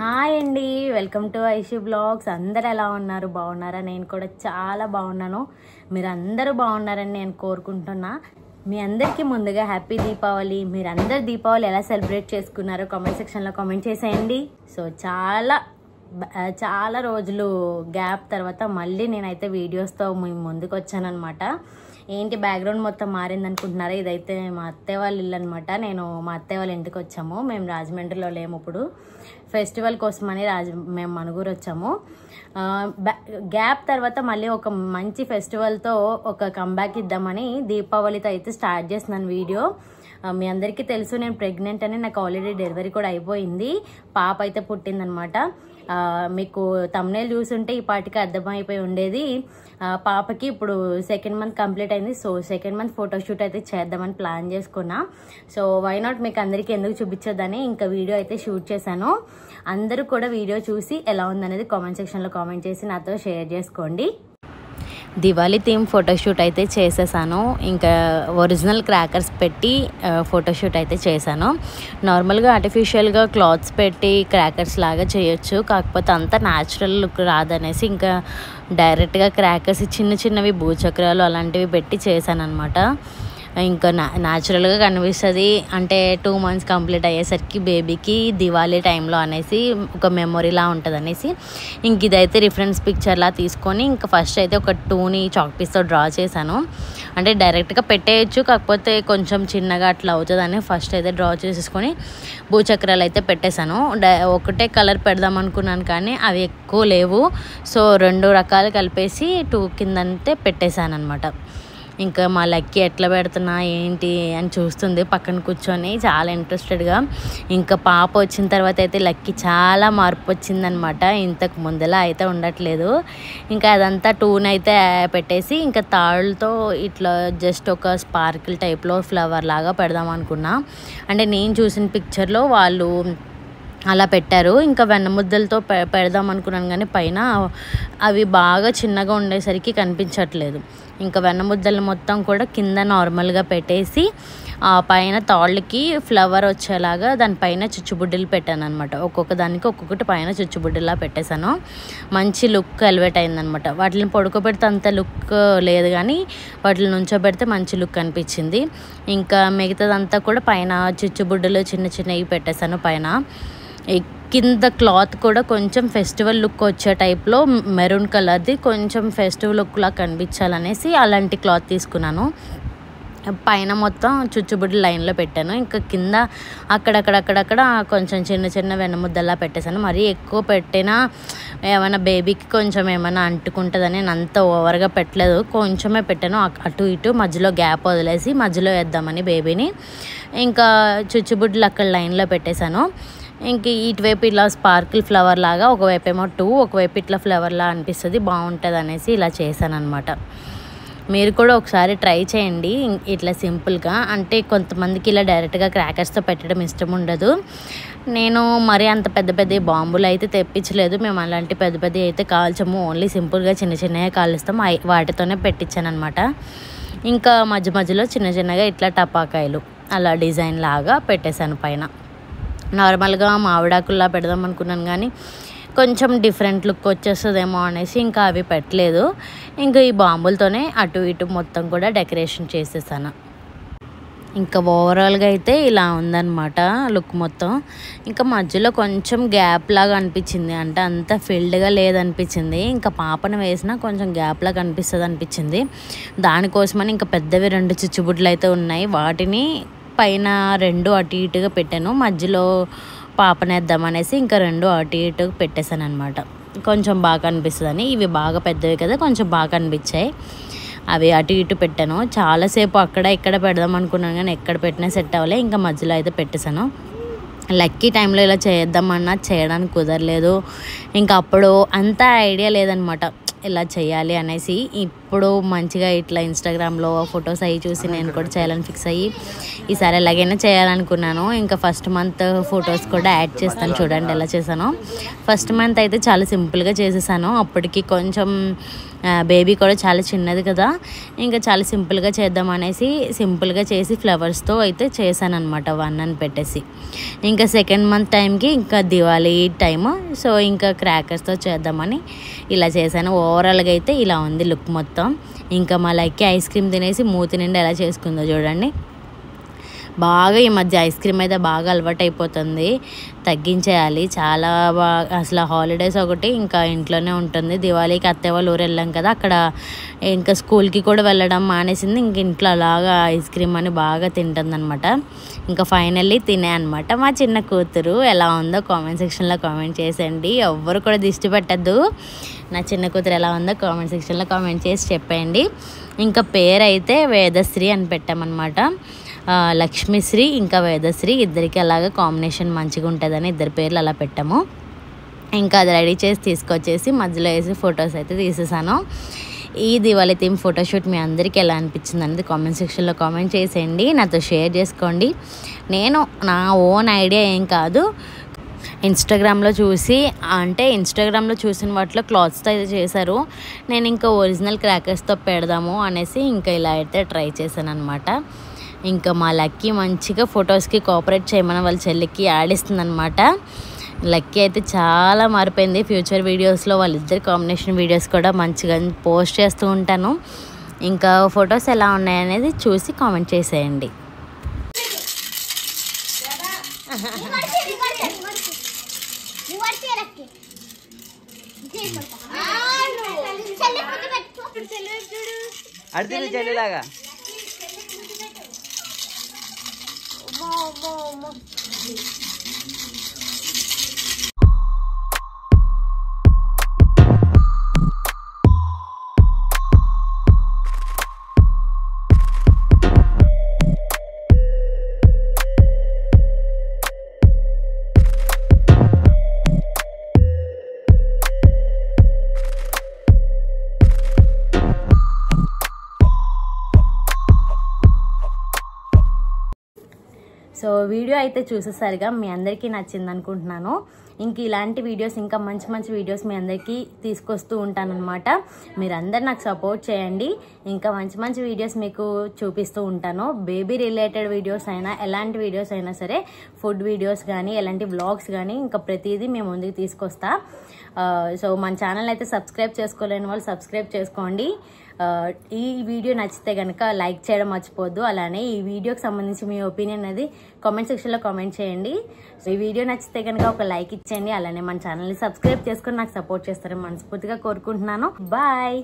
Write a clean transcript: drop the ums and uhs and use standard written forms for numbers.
Hi అండి, welcome to Aishu blogs. అందరు ఎలా ఉన్నారు? బాగున్నారా? నేను కూడా చాలా బాగున్నాను. మీరు అందరూ బాగున్నారని నేను కోరుకుంటున్నా. మీ అందరికీ ముందుగా హ్యాపీ దీపావళి. మీరు అందరు దీపావళి ఎలా సెలబ్రేట్ చేసుకున్నారో కామెంట్ సెక్షన్లో కామెంట్ చేసేయండి. సో చాలా రోజులు గ్యాప్ తర్వాత మళ్ళీ నేనైతే వీడియోస్తో మీ ముందుకు వచ్చానమాట. ఏంటి బ్యాక్గ్రౌండ్ మొత్తం మారింది అనుకుంటున్నారా? ఇదైతే మా అత్తయ్య వాళ్ళ ఇల్లు అనమాట. నేను మా అత్తయ్య వాళ్ళ ఇంటికి వచ్చాము. మేము రాజమండ్రిలో లేము, ఇప్పుడు ఫెస్టివల్ కోసమని మేము మనుగురు వచ్చాము. గ్యాప్ తర్వాత మళ్ళీ ఒక మంచి ఫెస్టివల్తో ఒక కంబ్యాక్ ఇద్దామని దీపావళితో అయితే స్టార్ట్ చేస్తున్నాను వీడియో. మీ అందరికీ తెలుసు నేను ప్రెగ్నెంట్ అని, నాకు ఆల్రెడీ డెలివరీ కూడా అయిపోయింది. పాప అయితే పుట్టిందనమాట. మీకు థంబ్నెయిల్ చూసుంటే ఈ పాటికి అర్థమైపోయి ఉండేది. పాపకి ఇప్పుడు 2nd మంత్ కంప్లీట్ అయింది. సో 2nd మంత్ ఫోటోషూట్ అయితే చేద్దామని ప్లాన్ చేసుకున్నా. సో వై నాట్ మీకు అందరికీ ఎందుకు చూపించొద్దని ఇంకా వీడియో అయితే షూట్ చేశాను. అందరూ కూడా వీడియో చూసి ఎలా ఉందనేది కామెంట్ సెక్షన్లో కామెంట్ చేసి నాతో షేర్ చేసుకోండి. దివాళీ థీమ్ ఫోటోషూట్ అయితే చేసేసాను. ఇంకా ఒరిజినల్ క్రాకర్స్ పెట్టి ఫోటోషూట్ అయితే చేశాను. నార్మల్గా ఆర్టిఫిషియల్గా క్లాత్స్ పెట్టి క్రాకర్స్ లాగా చేయొచ్చు, కాకపోతే అంత న్యాచురల్ లుక్ రాదనేసి ఇంకా డైరెక్ట్గా క్రాకర్స్ చిన్నవి భూచక్రాలు అలాంటివి పెట్టి చేశాను అనమాట. ఇంకా న్యాచురల్గా కనిపిస్తుంది. అంటే 2 మంత్స్ కంప్లీట్ అయ్యేసరికి బేబీకి దివాళీ టైంలో అనేసి ఒక మెమొరీలా ఉంటుంది అనేసి ఇంక ఇదైతే రిఫరెన్స్ పిక్చర్లా తీసుకొని ఇంకా ఫస్ట్ అయితే ఒక 2ని చాక్ పీస్తో డ్రా చేశాను. అంటే డైరెక్ట్గా పెట్టేయచ్చు, కాకపోతే కొంచెం చిన్నగా అట్లా అవుతుందని ఫస్ట్ అయితే డ్రా చేసేసుకొని భూచక్రాలు అయితే పెట్టేశాను. ఒకటే కలర్ పెడదాం అనుకున్నాను కానీ అవి ఎక్కువ లేవు. సో 2 రకాలు కలిపేసి 2 కిందంతే పెట్టేశాను అనమాట. ఇంకా మా లక్కీ ఎట్లా పెడుతున్నా ఏంటి అని చూస్తుంది పక్కన కూర్చొని చాలా ఇంట్రెస్టెడ్గా. ఇంకా పాప వచ్చిన తర్వాత అయితే లక్కీ చాలా మార్పు వచ్చిందనమాట. ఇంతకు ముందులా అయితే ఉండట్లేదు. ఇంకా అదంతా 2ని అయితే పెట్టేసి ఇంకా తాళ్ళతో ఇట్లా జస్ట్ ఒక స్పార్కిల్ టైప్లో ఫ్లవర్ లాగా పెడదాం అనుకున్నా. అంటే నేను చూసిన పిక్చర్లో వాళ్ళు అలా పెట్టారు. ఇంకా వెన్నముద్దలతో పెడదాం అనుకున్నాను కానీ పైన అవి బాగా చిన్నగా ఉండేసరికి కనిపించట్లేదు. ఇంకా వెన్నముద్దలు మొత్తం కూడా కింద నార్మల్గా పెట్టేసి ఆ పైన తాళ్ళకి ఫ్లవర్ వచ్చేలాగా దానిపైన చుచ్చుబుడ్డలు పెట్టాను అనమాట. ఒక్కొక్క దానికి ఒక్కొక్కటి పైన చుచ్చుబుడ్డలా పెట్టేశాను. మంచి లుక్ ఎలివేట్ అయిందనమాట. వాటిని పడుకోబెడితే అంత లుక్ లేదు కానీ వాటిని నుంచోబెడితే మంచి లుక్ అనిపించింది. ఇంకా మిగతాదంతా కూడా పైన చుచ్చుబుడ్డలు చిన్నవి పెట్టేశాను పైన. కింద క్లాత్ కూడా కొంచెం ఫెస్టివల్ లుక్ వచ్చే టైప్లో మెరూన్ కలర్ది కొంచెం ఫెస్టివల్ లుక్లా కనిపించాలనేసి అలాంటి క్లాత్ తీసుకున్నాను. పైన మొత్తం చుచ్చుబుడ్డి లైన్లో పెట్టాను. ఇంకా కింద అక్కడక్కడ కొంచెం చిన్న వెన్నముద్దలా పెట్టేశాను. మరీ ఎక్కువ పెట్టినా ఏమైనా బేబీకి కొంచెం ఏమైనా అంటుకుంటుందని నేను అంత ఓవర్గా పెట్టలేదు, కొంచెమే పెట్టాను. అటు ఇటు మధ్యలో గ్యాప్ వదిలేసి మధ్యలో వేద్దామని బేబీని. ఇంకా చుచ్చుబుడ్లు అక్కడ లైన్లో పెట్టేశాను. ఇంక ఇటువైపు ఇలా స్పార్కిల్ ఫ్లవర్ లాగా, ఒకవైపు ఏమో 2, ఒకవైపు ఇట్లా ఫ్లవర్లా అనిపిస్తుంది, బాగుంటుంది అనేసి ఇలా చేశాను అనమాట. మీరు కూడా ఒకసారి ట్రై చేయండి ఇట్లా సింపుల్గా. అంటే కొంతమందికి ఇలా డైరెక్ట్గా క్రాకర్స్తో పెట్టడం ఇష్టం ఉండదు. నేను మరీ అంత పెద్ద బాంబులు అయితే తెప్పించలేదు. మేము అలాంటి పెద్ద అయితే కాల్చము, ఓన్లీ సింపుల్గా చిన్నగా కాలుస్తాము. వాటితోనే పెట్టించాను అనమాట. ఇంకా మధ్యలో చిన్నగా ఇట్లా టపాకాయలు అలా డిజైన్ లాగా పెట్టేశాను పైన. నార్మల్గా మామిడాకుల్లా పెడదాం అనుకున్నాను కానీ కొంచెం డిఫరెంట్ లుక్ వచ్చేస్తుందేమో అనేసి ఇంకా అవి పెట్టలేదు. ఇంకా ఈ బాంబులతోనే అటు ఇటు మొత్తం కూడా డెకరేషన్ చేసేసాను. ఇంకా ఓవరాల్గా అయితే ఇలా ఉందన్నమాట లుక్ మొత్తం. ఇంకా మధ్యలో కొంచెం గ్యాప్ లాగా అనిపించింది, అంటే అంత ఫిల్డ్గా లేదనిపించింది. ఇంకా పాపను వేసినా కొంచెం గ్యాప్ లాగా అనిపించింది. దానికోసమని ఇంకా పెద్దవి 2 చుచ్చుబుడ్లు అయితే ఉన్నాయి. వాటిని పైన 2 అటు ఇటుగా పెట్టాను. మధ్యలో పాపనేద్దామనేసి ఇంకా 2 అటు ఇటుగా పెట్టేశాను అనమాట. కొంచెం బాగా అనిపిస్తుందని. ఇవి బాగా పెద్దవి కదా, కొంచెం బాగా అనిపించాయి. అవి అటు ఇటు పెట్టాను. చాలాసేపు అక్కడ ఇక్కడ పెడదాం అనుకున్నాను కానీ ఎక్కడ పెట్టినా సెట్ అవ్వలే. ఇంకా మధ్యలో అయితే పెట్టేశాను. లక్కీ టైంలో ఇలా చేద్దామన్నా చేయడానికి కుదరలేదు. ఇంకా అప్పుడు అంత ఐడియా లేదనమాట ఇలా చేయాలి అనేసి. ఎప్పుడు మంచిగా ఇట్లా ఇన్స్టాగ్రామ్లో ఫొటోస్ అవి చూసి నేను కూడా చేయాలని ఫిక్స్ అయ్యి ఈసారి ఎలాగైనా చేయాలనుకున్నాను. ఇంకా ఫస్ట్ మంత్ ఫొటోస్ కూడా యాడ్ చేస్తాను, చూడండి ఎలా చేశాను. ఫస్ట్ మంత్ అయితే చాలా సింపుల్గా చేసేసాను. అప్పటికి కొంచెం బేబీ కూడా చాలా చిన్నది కదా, ఇంకా చాలా సింపుల్గా చేద్దాం అనేసి సింపుల్గా చేసి ఫ్లవర్స్తో అయితే చేశాను అనమాట 1 అని పెట్టేసి. ఇంకా సెకండ్ మంత్ టైంకి ఇంకా దివాళీ టైము, సో ఇంకా క్రాకర్స్తో చేద్దామని ఇలా చేశాను. ఓవరాల్గా అయితే ఇలా ఉంది లుక్ మొత్తం. ఇంకా మా లక్కీ ఐస్ క్రీమ్ తినేసి మూతి నిండా ఎలా చేసుకుందో చూడండి. బాగా ఈ మధ్య ఐస్ క్రీమ్ అయితే బాగా అలవాటు అయిపోతుంది, తగ్గించేయాలి. చాలా బాగా అసలు హాలిడేస్ ఒకటి ఇంకా ఇంట్లోనే ఉంటుంది. దివాళీకి అత్తయ్య వాళ్ళ ఊరు వెళ్ళాం కదా, అక్కడ ఇంకా స్కూల్కి కూడా వెళ్ళడం మానేసింది. ఇంక ఇంట్లో అలాగా ఐస్ క్రీమ్ అని బాగా తింటుంది అనమాట. ఇంకా ఫైనల్లీ తినే అనమాట. మా చిన్న కూతురు ఎలా ఉందో కామెంట్ సెక్షన్లో కామెంట్ చేసేయండి. ఎవ్వరు కూడా దిష్టి పెట్టద్దు. నా చిన్న కూతురు ఎలా ఉందో కామెంట్ సెక్షన్లో కామెంట్ చేసి చెప్పేయండి. ఇంకా పేరు అయితే వేదశ్రీ అని పెట్టామన్నమాట. లక్ష్మీశ్రీ ఇంకా వేదశ్రీ ఇద్దరికి అలాగా కాంబినేషన్ మంచిగా ఉంటుందని ఇద్దరి పేర్లు అలా పెట్టాము. ఇంకా అది రెడీ చేసి తీసుకొచ్చేసి మధ్యలో వేసి ఫొటోస్ అయితే తీసేసాను. ఈ దివాళీ థీమ్ ఫోటోషూట్ మీ అందరికీ ఎలా అనిపించింది అనేది కామెంట్ సెక్షన్లో కామెంట్ చేసేయండి, నాతో షేర్ చేసుకోండి. నేను నా ఓన్ ఐడియా ఏం కాదు, ఇన్స్టాగ్రామ్లో చూసిన వాటిలో క్లాత్స్తో అయితే చేశారు. నేను ఇంకా ఒరిజినల్ క్రాకర్స్తో పెడదాము అనేసి ఇంకా ఇలా అయితే ట్రై చేశాను అనమాట. ఇంకా మా లక్కీ మంచిగా ఫొటోస్కి కోఆపరేట్ చేయమని వాళ్ళ చెల్లికి ఆడిస్తుంది అనమాట. లక్కీ అయితే చాలా మారిపోయింది. ఫ్యూచర్ వీడియోస్లో వాళ్ళిద్దరి కాంబినేషన్ వీడియోస్ కూడా మంచిగా పోస్ట్ చేస్తూ ఉంటాను. ఇంకా ఫొటోస్ ఎలా ఉన్నాయనేది చూసి కామెంట్ చేసేయండి. సో వీడియో అయితే చూసేసరిగా మీ అందరికీ నచ్చింది అనుకుంటున్నాను. ఇంక ఇలాంటి వీడియోస్ ఇంకా మంచి మంచి వీడియోస్ మీ అందరికీ తీసుకొస్తూ ఉంటానన్నమాట. మీరందరూ నాకు సపోర్ట్ చేయండి. ఇంకా మంచి మంచి వీడియోస్ మీకు చూపిస్తూ ఉంటాను. బేబీ రిలేటెడ్ వీడియోస్ అయినా ఎలాంటి వీడియోస్ అయినా సరే, ఫుడ్ వీడియోస్ కానీ ఎలాంటి వ్లాగ్స్ కానీ ఇంకా ప్రతిదీ మేము ముందుకు తీసుకొస్తా. సో మన ఛానల్ అయితే సబ్స్క్రైబ్ చేసుకోలేని వాళ్ళు సబ్స్క్రైబ్ చేసుకోండి. ఈ వీడియో నచ్చితే కనుక లైక్ చేయడం మర్చిపోద్దు. అలానే ఈ వీడియోకి సంబంధించి మీ ఒపీనియన్ అనేది కామెంట్ సెక్షన్లో కామెంట్ చేయండి. సో ఈ వీడియో నచ్చితే కనుక ఒక లైక్ ఇచ్చేయండి. అలానే మన ఛానల్ని సబ్స్క్రైబ్ చేసుకొని నాకు సపోర్ట్ చేస్తారని మనస్ఫూర్తిగా కోరుకుంటున్నాను. బాయ్.